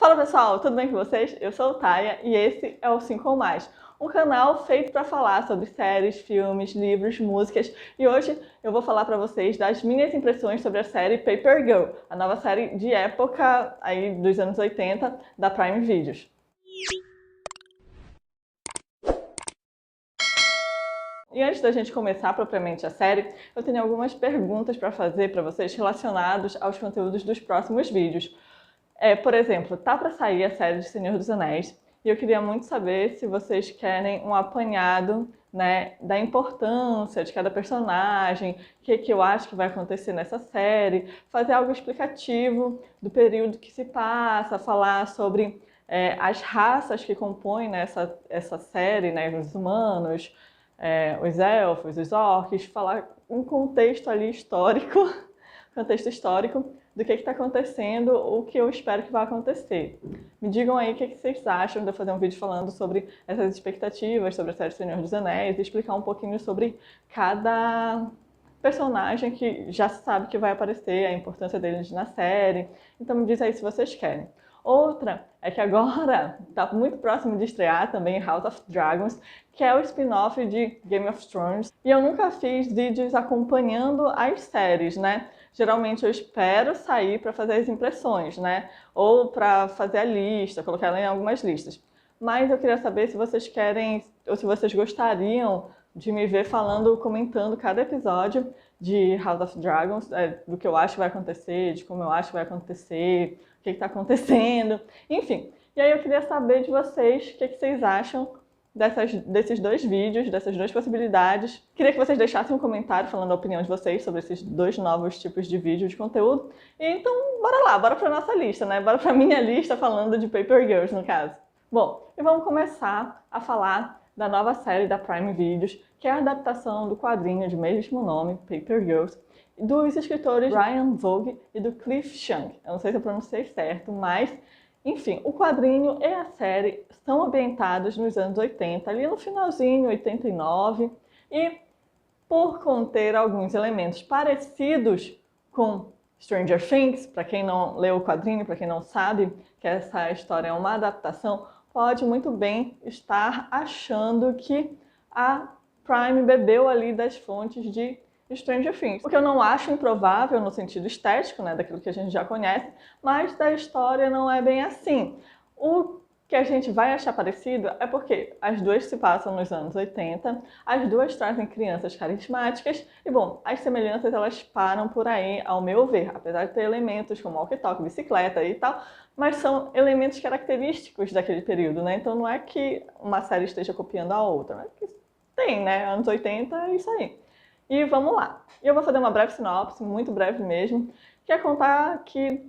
Fala pessoal, tudo bem com vocês? Eu sou o Taya e esse é o 5 ou Mais, um canal feito para falar sobre séries, filmes, livros, músicas, e hoje eu vou falar para vocês das minhas impressões sobre a série Paper Girl, a nova série de época aí dos anos 80 da Prime Videos. E antes da gente começar propriamente a série, eu tenho algumas perguntas para fazer para vocês relacionados aos conteúdos dos próximos vídeos. Por exemplo, tá para sair a série de Senhor dos Anéis e eu queria muito saber se vocês querem um apanhado, né, da importância de cada personagem, o que eu acho que vai acontecer nessa série, fazer algo explicativo do período que se passa, falar sobre as raças que compõem, né, essa série, né, os humanos, os elfos, os orcs, falar um contexto ali histórico, contexto histórico do que está acontecendo, o que eu espero que vai acontecer. Me digam aí o que vocês acham de eu fazer um vídeo falando sobre essas expectativas, sobre a série Senhor dos Anéis, e explicar um pouquinho sobre cada personagem que já se sabe que vai aparecer, a importância deles na série. Então me diz aí se vocês querem. Outra é que agora está muito próximo de estrear também House of Dragons, que é o spin-off de Game of Thrones. E eu nunca fiz vídeos acompanhando as séries, né? Geralmente eu espero sair para fazer as impressões, né? Ou para fazer a lista, colocar ela em algumas listas. Mas eu queria saber se vocês querem, ou se vocês gostariam de me ver falando, comentando cada episódio de House of Dragons, do que eu acho que vai acontecer, de como eu acho que vai acontecer, o que está acontecendo, enfim. E aí eu queria saber de vocês o que vocês acham desses dois vídeos, dessas duas possibilidades. Queria que vocês deixassem um comentário falando a opinião de vocês sobre esses dois novos tipos de vídeo de conteúdo. E então, bora lá, bora para nossa lista, né? Bora para minha lista falando de Paper Girls, no caso. Bom, e vamos começar a falar da nova série da Prime Videos, que é a adaptação do quadrinho de mesmo nome, Paper Girls, dos escritores Ryan Vogue e do Cliff Chiang. Eu não sei se eu pronunciei certo, mas, enfim, o quadrinho e a série são ambientados nos anos 80, ali no finalzinho, 89, e por conter alguns elementos parecidos com Stranger Things, para quem não leu o quadrinho, para quem não sabe que essa história é uma adaptação, pode muito bem estar achando que a Prime bebeu ali das fontes de Stranger Things. O que eu não acho improvável no sentido estético, né, daquilo que a gente já conhece, mas da história não é bem assim. O que a gente vai achar parecido é porque as duas se passam nos anos 80, as duas trazem crianças carismáticas e, bom, as semelhanças elas param por aí, ao meu ver, apesar de ter elementos como walkie-talkie, bicicleta e tal, mas são elementos característicos daquele período, né? Então não é que uma série esteja copiando a outra, é que tem, né? Anos 80 é isso aí. E vamos lá. Eu vou fazer uma breve sinopse, muito breve mesmo, que é contar que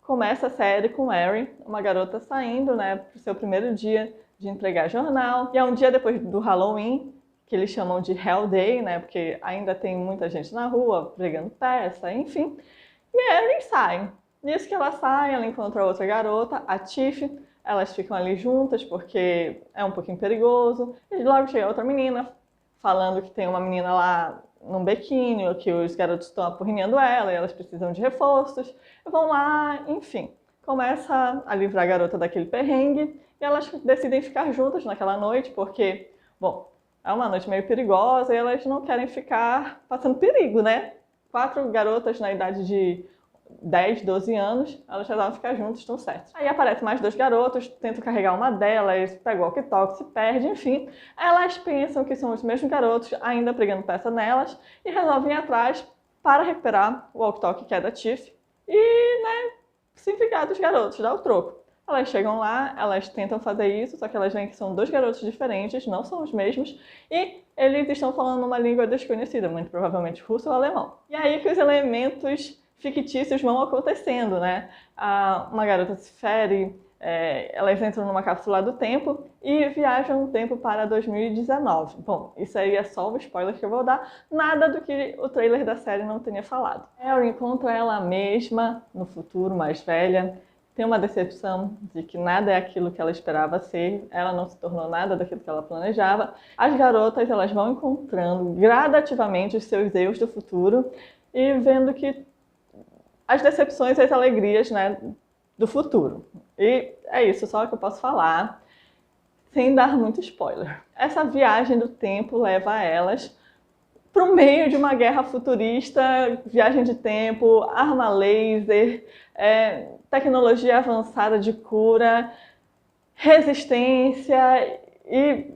começa a série com Mary, uma garota saindo, né, para o seu primeiro dia de entregar jornal. E é um dia depois do Halloween, que eles chamam de Hell Day, né, porque ainda tem muita gente na rua pregando peça, enfim. E Mary sai. Nisso que ela sai, ela encontra outra garota, a Tiff. Elas ficam ali juntas porque é um pouquinho perigoso. E logo chega outra menina, falando que tem uma menina lá num bequinho, que os garotos estão apurrinhando ela e elas precisam de reforços. Vão lá, enfim. Começa a livrar a garota daquele perrengue e elas decidem ficar juntas naquela noite porque, bom, é uma noite meio perigosa e elas não querem ficar passando perigo, né? 4 garotas na idade de 10, 12 anos, elas resolvem ficar juntas, estão certas. Aí aparecem mais 2 garotos, tentam carregar uma delas, pega o walkie-talkie, se perde, enfim. Elas pensam que são os mesmos garotos, ainda pregando peça nelas, e resolvem ir atrás para recuperar o walkie-talkie que é da Tiff e, né, se vingar dos garotos, dar o troco. Elas chegam lá, elas tentam fazer isso, só que elas veem que são 2 garotos diferentes, não são os mesmos, e eles estão falando uma língua desconhecida, muito provavelmente russo ou alemão. E aí que os elementos fictícios vão acontecendo, né? Uma garota se fere, elas entram numa cápsula do tempo e viajam no tempo para 2019. Bom, isso aí é só o spoiler que eu vou dar, nada do que o trailer da série não tenha falado. Harry encontra ela mesma no futuro, mais velha, tem uma decepção de que nada é aquilo que ela esperava ser, ela não se tornou nada daquilo que ela planejava. As garotas elas vão encontrando gradativamente os seus erros do futuro e vendo que as decepções e as alegrias, né, do futuro. E é isso só que eu posso falar, sem dar muito spoiler. Essa viagem do tempo leva elas para o meio de uma guerra futurista, viagem de tempo, arma laser, tecnologia avançada de cura, resistência e,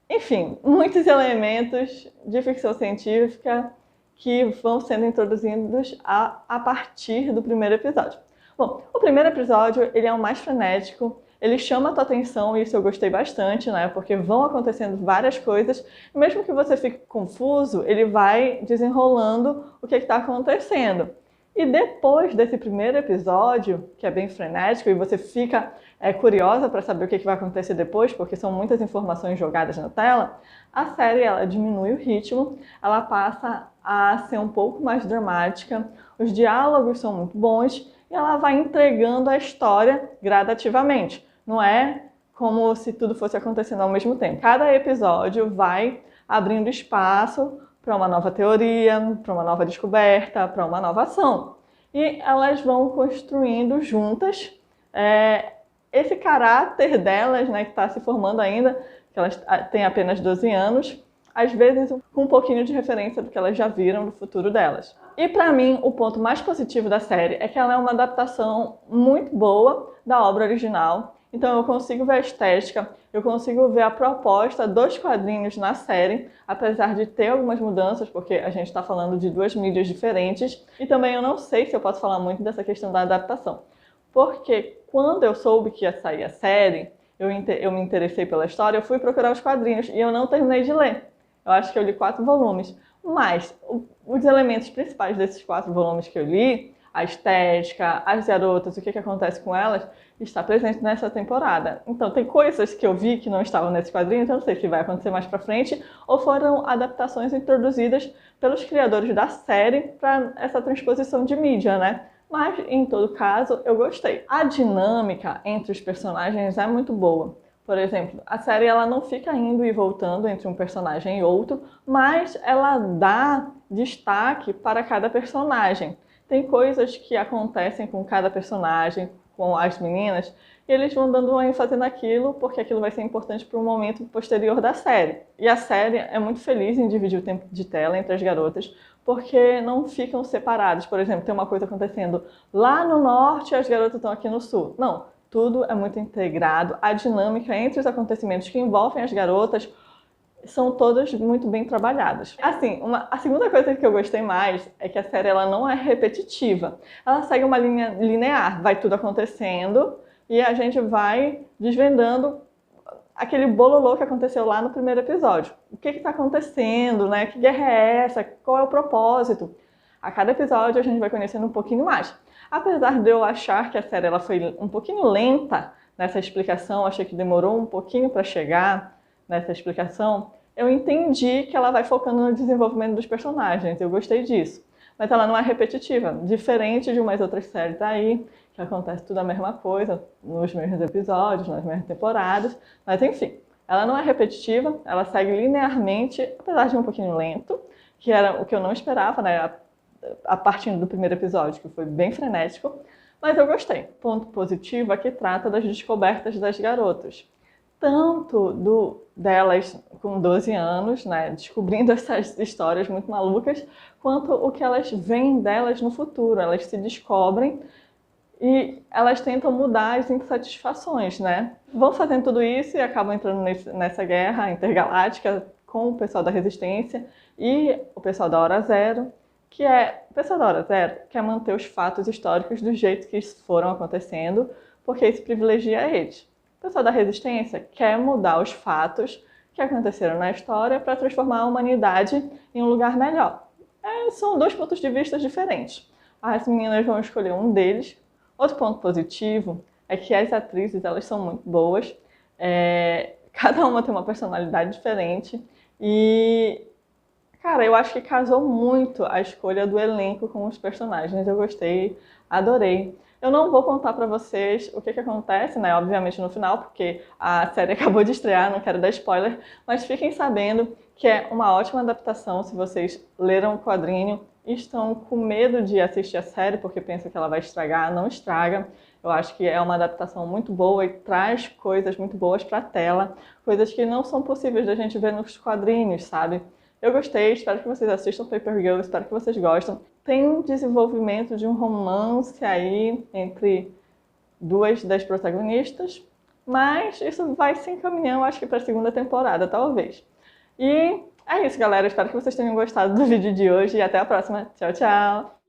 enfim, muitos elementos de ficção científica que vão sendo introduzidos a partir do primeiro episódio. Bom, o primeiro episódio ele é o mais frenético, ele chama a tua atenção e isso eu gostei bastante, né? Porque vão acontecendo várias coisas, e mesmo que você fique confuso, ele vai desenrolando o que está acontecendo. E depois desse primeiro episódio, que é bem frenético, e você fica curiosa para saber o que vai acontecer depois, porque são muitas informações jogadas na tela, a série ela diminui o ritmo, ela passa a ser um pouco mais dramática, os diálogos são muito bons, e ela vai entregando a história gradativamente. Não é como se tudo fosse acontecendo ao mesmo tempo. Cada episódio vai abrindo espaço para uma nova teoria, para uma nova descoberta, para uma nova ação. E elas vão construindo juntas esse caráter delas, né, que está se formando ainda, que elas têm apenas 12 anos, às vezes com um pouquinho de referência do que elas já viram do futuro delas. E para mim, o ponto mais positivo da série é que ela é uma adaptação muito boa da obra original. Então eu consigo ver a estética, eu consigo ver a proposta dos quadrinhos na série, apesar de ter algumas mudanças, porque a gente está falando de duas mídias diferentes. E também eu não sei se eu posso falar muito dessa questão da adaptação, porque quando eu soube que ia sair a série, eu me interessei pela história, eu fui procurar os quadrinhos e eu não terminei de ler. Eu acho que eu li 4 volumes, mas os elementos principais desses 4 volumes que eu li, a estética, as garotas, o que acontece com elas, está presente nessa temporada. Então, tem coisas que eu vi que não estavam nesse quadrinho, então não sei se vai acontecer mais pra frente, ou foram adaptações introduzidas pelos criadores da série para essa transposição de mídia, né? Mas, em todo caso, eu gostei. A dinâmica entre os personagens é muito boa. Por exemplo, a série ela não fica indo e voltando entre um personagem e outro, mas ela dá destaque para cada personagem. Tem coisas que acontecem com cada personagem, com as meninas, e eles vão dando uma ênfase naquilo, porque aquilo vai ser importante para um momento posterior da série. E a série é muito feliz em dividir o tempo de tela entre as garotas, porque não ficam separados. Por exemplo, tem uma coisa acontecendo lá no norte e as garotas estão aqui no sul. Não, tudo é muito integrado. A dinâmica entre os acontecimentos que envolvem as garotas são todas muito bem trabalhadas. Assim, a segunda coisa que eu gostei mais é que a série ela não é repetitiva. Ela segue uma linha linear, vai tudo acontecendo e a gente vai desvendando aquele bololô que aconteceu lá no primeiro episódio. O que está acontecendo, né? Que guerra é essa? Qual é o propósito? A cada episódio a gente vai conhecendo um pouquinho mais. Apesar de eu achar que a série ela foi um pouquinho lenta nessa explicação, achei que demorou um pouquinho para chegar nessa explicação, eu entendi que ela vai focando no desenvolvimento dos personagens, eu gostei disso. Mas ela não é repetitiva, diferente de umas outras séries aí, que acontece tudo a mesma coisa, nos mesmos episódios, nas mesmas temporadas, mas enfim, ela não é repetitiva, ela segue linearmente, apesar de um pouquinho lento, que era o que eu não esperava, né, a partir do primeiro episódio, que foi bem frenético, mas eu gostei. Ponto positivo é que trata das descobertas das garotas. Tanto delas com 12 anos, né, descobrindo essas histórias muito malucas, quanto o que elas veem delas no futuro. Elas se descobrem e elas tentam mudar as insatisfações, né? Vão fazendo tudo isso e acabam entrando nessa guerra intergaláctica com o pessoal da Resistência e o pessoal da Hora Zero, o pessoal da Hora Zero quer manter os fatos históricos do jeito que foram acontecendo, porque isso privilegia eles. O pessoal da Resistência quer mudar os fatos que aconteceram na história para transformar a humanidade em um lugar melhor. São 2 pontos de vista diferentes. As meninas vão escolher um deles. Outro ponto positivo é que as atrizes elas são muito boas. Cada uma tem uma personalidade diferente. E, cara, eu acho que casou muito a escolha do elenco com os personagens. Eu gostei, adorei. Eu não vou contar pra vocês o que acontece, né? Obviamente no final, porque a série acabou de estrear, não quero dar spoiler, mas fiquem sabendo que é uma ótima adaptação se vocês leram o quadrinho e estão com medo de assistir a série porque pensam que ela vai estragar, não estraga. Eu acho que é uma adaptação muito boa e traz coisas muito boas para a tela, coisas que não são possíveis da gente ver nos quadrinhos, sabe? Eu gostei, espero que vocês assistam Paper Girl, espero que vocês gostem. Tem um desenvolvimento de um romance aí entre duas das protagonistas, mas isso vai se encaminhando, acho que para a segunda temporada, talvez. E é isso, galera. Espero que vocês tenham gostado do vídeo de hoje e até a próxima. Tchau, tchau!